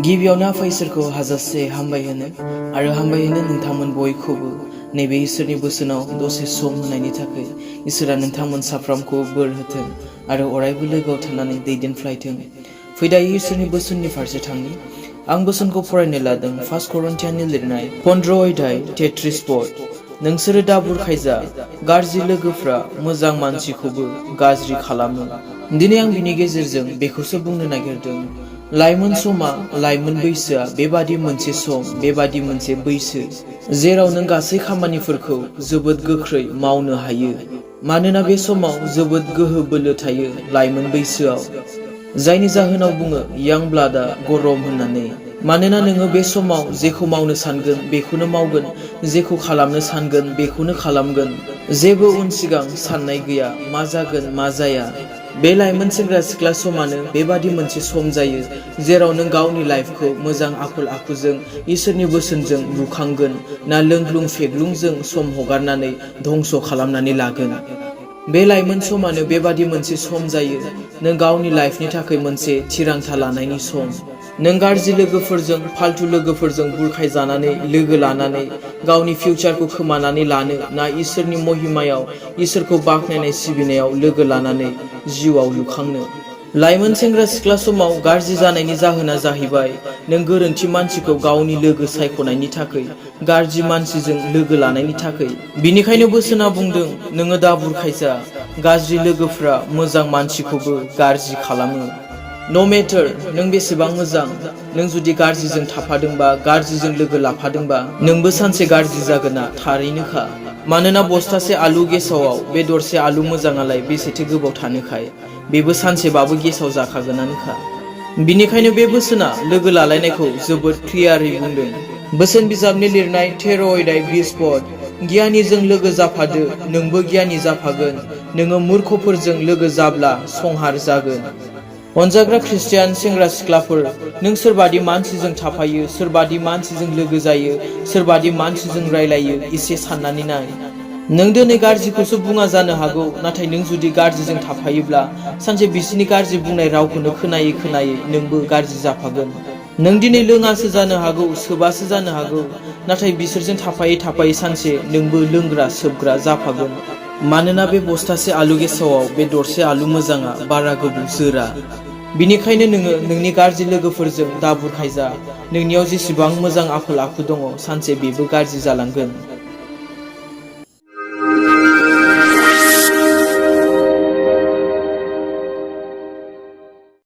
गिबियावनो आफा इसोरखौ हाजासे हामबाय होनो आरो हामबाय होनो नोंथांमोन बयखौबो नैबे इसोरनि बोसोनाव दसे सम होनायनि थाखाय इसोरा नोंथांमोन साफ्रोमखौ बोर होथों आरो अरायबो लोगोआव थानानै दैदेनफ्लायथों। फै दायो इसोरनि बोसोननि फारसे थांनि। आं बोसोनखौ फरायनो लादों 1 करिन्थियाननि लिरनाय 15 अध्याय 33 पद। नोंसोरो दा बुरखायजा, गाज्रि लोगोफ्रा मोजां मानसिखौबो गाज्रि खालामो। दिनै आं बिनि गेजेरजों बेखौसो बुंनो नागिरदों। लाइमोन समा, लाइमोन बैसोआ बेबादि मोनसे सम, बेबादि मोनसे बैसो जेराव नों गासै खामानिफोरखौ जोबोद गोख्रै मावनो हायो। मानोना बे समाव जोबोद गोहो बोलो थायो लाइमोन बैसोआव, जायनि जाहोनाव बुङो यां ब्लाडआ गरम होननानै। मानोना नोङो बे समाव जेखौ मावनो सानगोन बेखौनो मावगोन, जेखौ खालामनो सानगोन बेखौनो खालामगोन। जेबो उन सिगां साननाय गैया, मा जागोन मा जाया। बे लाइमोन सेंग्रा सिख्ला समानो बेबादि मोनसे सम जायो जेराव नों गावनि लाइफखौ मोजां आखल आखुजों इसोरनि बोसोनजों लुखांगोन ना लोंग्लुं फेग्लुंजों सम हगारनानै धंस खालामनानै लागोन। बे लाइमोन समानो बेबादि मोनसे सम जायो नों गावनि लाइफनि थाखाय मोनसे थिरांथा लानायनि सम। नों गाज्रि लोगोफोरजों, फाल्थु लोगोफोरजों बुरखाय जानानै लोगो लानानै गावनि फिउचारखौ खोमानानै लानो ना इसोरनि महिमायाव, इसोरखौ बाख्नायनाय सिबिनायाव लोगो लानानै जिउआव लुखांनो। लाइमोन सेंग्रा सिख्ला समाव गाज्रि जानायनि जाहोना जाहैबाय नों गोरोन्थि मानसिखौ गावनि लोगो सायख'नायनि थाखाय, गाज्रि मानसिजों लोगो लानायनि थाखाय। बिनिखायनो बोसोना बुंदों नोङो दा बुरखायजा, गाज्रि लोगोफ्रा मोजां मानसिखौबो गाज्रि खालामो। नो मेटार नों बेसेबां मोजां, नों जुदि गाज्रिजों थाफादोंबा, गाज्रिजों लोगो लाफादोंबा नोंबो सानसे गाज्रि जागोना थारैनोखा। मानोना बस्थासे आलु गेसावाव बे दरसे आलु मोजाङालाय बेसेथो गोबाव थानोखाय, बेबो सानसेबाबो गेसाव जाखागोनानोखा। बिनिखायनो बे बोसोना लोगो लालायनायखौ जोबोद क्लियारै बुंदों। बोसोन बिजाबनि लिरनाय 13 अध्याय 20 पद। गियानिजों लोगो जाफादो, नोंबो गियानि जाफागोन। नोङो मूर्खफोरजों लोगो जाब्ला संहार जागोन। अनजाग्रा ख्रिस्टियान सेंग्रा सिख्लाफोर, नों सोरबादि मानसिजों थाफायो, सोरबादि मानसिजों लोगो जायो, सोरबादि मानसिजों रायलायो, एसे साननानै नाय। नों दिनै गाज्रिखौसो बुङा जानो हागौ, नाथाय नों जुदि गाज्रिजों थाफायोब्ला सानसे बिसोरनि गाज्रि बुंनाय रावखौनो खोनायै खोनायै नोंबो गाज्रि जाफागोन। नों दिनै लोङासो जानो हागौ, सोबासो जानो हागौ, नाथाय बिसोरजों थाफायै थाफायै सानसे नोंबो लोंग्रा सोबग्रा जाफागोन। मानोना बे बस्थासे आलु गेसावाव बे दरसे आलु मोजाङा बारा गोबाव जोरा। बिनिखायनो नोङो नोंनि गाज्रि लोगोफोरजों दा बुरखायजा। नोंनियाव जेसेबां मोजां आखल आखु दङ सानसे बेबो गाज्रि जालांगोन।